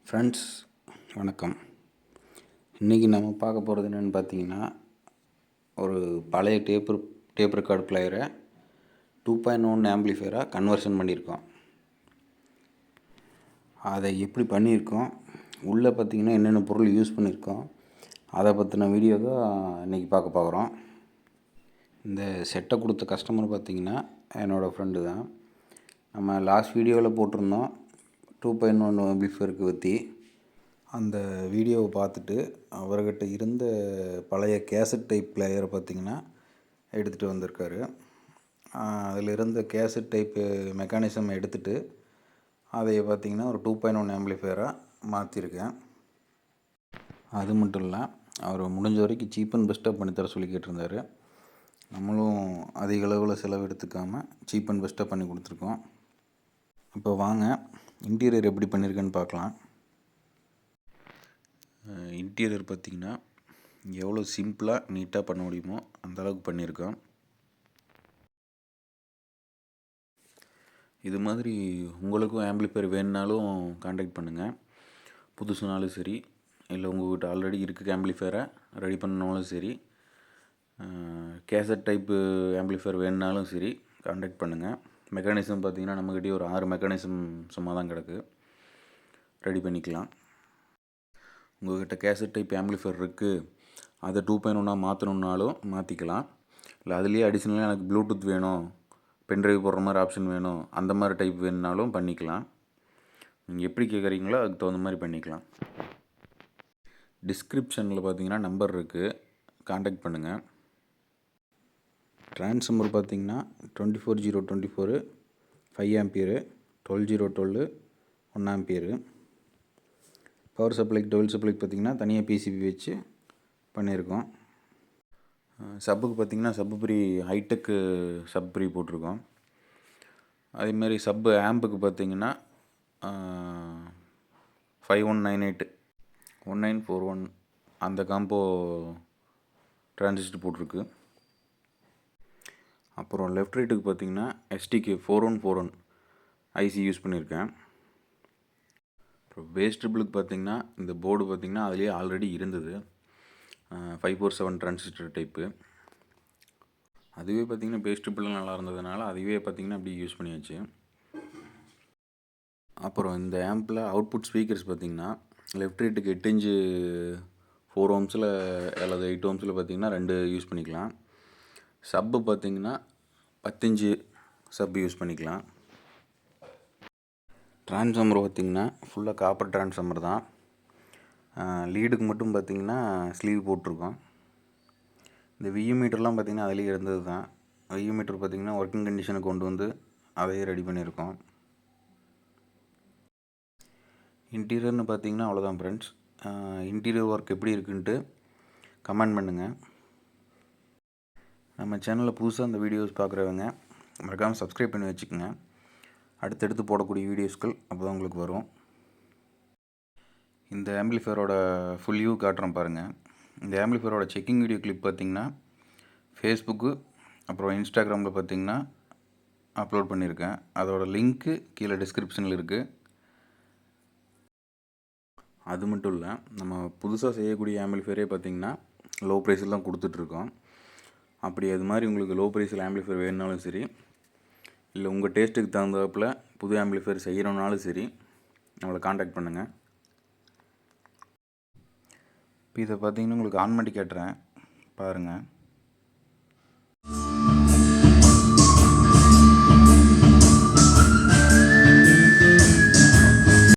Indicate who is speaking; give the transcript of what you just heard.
Speaker 1: Friends வணக்கம். இன்றைக்கி நம்ம பார்க்க போகிறது என்னென்னு பார்த்தீங்கன்னா, ஒரு பழைய டேப் ரெக்கார்டு பிளேயரை 2.1 ஆம்பிளிஃபையராக கன்வர்ஷன் பண்ணியிருக்கோம். அதை எப்படி பண்ணியிருக்கோம், உள்ளே பார்த்திங்கன்னா என்னென்ன பொருள் யூஸ் பண்ணியிருக்கோம், அதை பற்றின வீடியோ தான் இன்றைக்கி பார்க்க போகிறோம். இந்த செட்டை கொடுத்த கஸ்டமர் பார்த்திங்கன்னா என்னோடய ஃப்ரெண்டு தான். நம்ம லாஸ்ட் வீடியோவில் போட்டிருந்தோம் 2.1 ஆம்பிளிஃபையருக்கு பற்றி. அந்த வீடியோவை பார்த்துட்டு அவர்கிட்ட இருந்த பழைய கேசட் டைப் பிளேயரை பார்த்திங்கன்னா எடுத்துகிட்டு வந்திருக்காரு. அதில் இருந்த கேசட் டைப்பு மெக்கானிசம் எடுத்துகிட்டு அதை பார்த்திங்கன்னா ஒரு 2.1 ஆம்பிளிஃபையராக மாற்றிருக்கேன். அது மட்டும் இல்லை, அவர் முடிஞ்ச வரைக்கும் சீப் அண்ட் பெஸ்ட்டாக பண்ணித்தர சொல்லி கேட்டிருந்தார். நம்மளும் அதிக அளவில் செலவு எடுத்துக்காமல் சீப் அண்ட் பெஸ்ட்டாக பண்ணி கொடுத்துருக்கோம். இப்போ வாங்க இன்டீரியர் எப்படி பண்ணியிருக்கேன்னு பார்க்கலாம். இன்டீரியர் பார்த்திங்கன்னா எவ்வளோ சிம்பிளாக நீட்டாக பண்ண முடியுமோ அந்தளவுக்கு பண்ணியிருக்கோம். இது மாதிரி உங்களுக்கும் ஆம்பிளிஃபையர் வேணுனாலும் கான்டாக்ட் பண்ணுங்கள். புதுசுனாலும் சரி, இல்லை உங்கள்கிட்ட ஆல்ரெடி இருக்க ஆம்பிளிஃபையரை ரெடி பண்ணாலும் சரி, கேசட் டைப்பு ஆம்பிளிஃபையர் வேணுனாலும் சரி கான்டாக்ட் பண்ணுங்கள். மெக்கானிசம் பார்த்திங்கன்னா நம்மக்கிட்டே ஒரு 6 மெக்கானிசம் சும்மா தான் கிடக்கு, ரெடி பண்ணிக்கலாம். உங்கள்கிட்ட கேசட் டைப் ஆம்பிளிஃபையர் இருக்குது, அதை 2.1 மாற்றணுன்னாலும் மாற்றிக்கலாம். இல்லை அதுலேயே அடிஷ்னலாக எனக்கு ப்ளூடூத் வேணும், பென்ட்ரைவ் போடுற மாதிரி ஆப்ஷன் வேணும், அந்த மாதிரி டைப் வேணுனாலும் பண்ணிக்கலாம். நீங்கள் எப்படி கேட்குறீங்களோ அதுக்கு தகுந்த மாதிரி பண்ணிக்கலாம். டிஸ்கிரிப்ஷனில் பார்த்தீங்கன்னா நம்பர் இருக்குது, கான்டாக்ட் பண்ணுங்கள். ட்ரான்ஸ்ஃபார்மர் பார்த்திங்கன்னா 24024 5 ஆம்பியரு, 12012 1 ஆம்பியரு. பவர் சப்ளைக்கு 12 சப்ளைக்கு பார்த்திங்கன்னா தனியாக பிசிபி வச்சு பண்ணியிருக்கோம். சப்புக்கு பார்த்திங்கன்னா சப்புப்ரி ஹைடெக்கு சப்புப்ரி போட்டிருக்கோம். அதேமாதிரி சப்பு ஆம்புக்கு பார்த்திங்கன்னா 5198 1941 அந்த காம்போ டிரான்சிஸ்டர் போட்டிருக்கு. அப்புறம் லெஃப்ட் ரைட்டுக்கு பார்த்திங்கன்னா எஸ்டிகே 4141 ஐசி யூஸ் பண்ணியிருக்கேன். அப்புறம் பேஸ் ட்ரிபிளுக்கு பார்த்திங்கன்னா இந்த போர்டு பார்த்திங்கன்னா அதுலேயே ஆல்ரெடி இருந்தது, 547 டிரான்சிஸ்டர் டைப்பு. அதுவே பார்த்திங்கன்னா பேஸ் ட்ரிபிள் நல்லா இருந்ததுனால அதுவே பார்த்திங்கன்னா அப்படி யூஸ் பண்ணியாச்சு. அப்புறம் இந்த ஆம்பில் அவுட்புட் ஸ்பீக்கர்ஸ் பார்த்திங்கன்னா லெஃப்ட் ரைட்டுக்கு 8 இன்ச்சு 4 ஓம்ஸில் அல்லது 8 ஓம்ஸில் பார்த்திங்கன்னா 2 யூஸ் பண்ணிக்கலாம். சப்பு பார்த்திங்கன்னா 10 இன்ச்சு சப்பு யூஸ் பண்ணிக்கலாம். ட்ரான்ஸ்ஃபார்மர் பார்த்திங்கன்னா ஃபுல்லாக காப்பர் ட்ரான்ஸ்ஃபார்மர் தான். லீடுக்கு மட்டும் பார்த்திங்கன்னா ஸ்லீவ் போட்டிருக்கோம். இந்த வியூ மீட்டர்லாம் பார்த்திங்கன்னா அதிலே இருந்தது தான். வியூ மீட்டர் பார்த்திங்கன்னா ஒர்க்கிங் கண்டிஷனுக்கு கொண்டு வந்து அதையே ரெடி பண்ணியிருக்கோம். இன்டீரியர்னு பார்த்திங்கன்னா அவ்வளோதான் ஃப்ரெண்ட்ஸ். இன்டீரியர் ஒர்க் எப்படி இருக்குன்ட்டு கமெண்ட் பண்ணுங்கள். நம்ம சேனலில் புதுசாக அந்த வீடியோஸ் பார்க்குறவங்க மறக்காமல் சப்ஸ்கிரைப் பண்ணி வச்சுக்கோங்க. அடுத்தடுத்து போடக்கூடிய வீடியோஸ்கள் அப்போ தான் உங்களுக்கு வரும். இந்த ஆம்பிளிஃபையரோட ஃபுல் வியூ காட்டுறோம் பாருங்கள். இந்த ஆம்பிளிஃபையரோட செக்கிங் வீடியோ கிளிப் பார்த்திங்கன்னா ஃபேஸ்புக்கு அப்புறம் இன்ஸ்டாகிராமில் பார்த்திங்கன்னா அப்லோட் பண்ணியிருக்கேன். அதோட லிங்க்கு கீழே டிஸ்கிரிப்ஷனில் இருக்குது. அது மட்டும் இல்லை, நம்ம புதுசாக செய்யக்கூடிய ஆம்பிளிஃபையரே பார்த்திங்கன்னா லோ ப்ரைஸில் தான் கொடுத்துட்ருக்கோம். அப்படி அது மாதிரி உங்களுக்கு லோ ப்ரைஸில் ஆம்பிளிஃபையர் வேணுனாலும் சரி, இல்லை உங்கள் டேஸ்ட்டுக்கு தகுந்தாப்பில் புது ஆம்பிளிஃபையர் செய்கிறோனாலும் சரி நம்மளை கான்டாக்ட் பண்ணுங்கள். இப்போ இதை பார்த்திங்கன்னா உங்களுக்கு ஆன் பண்ணி கேட்டுறேன் பாருங்கள்.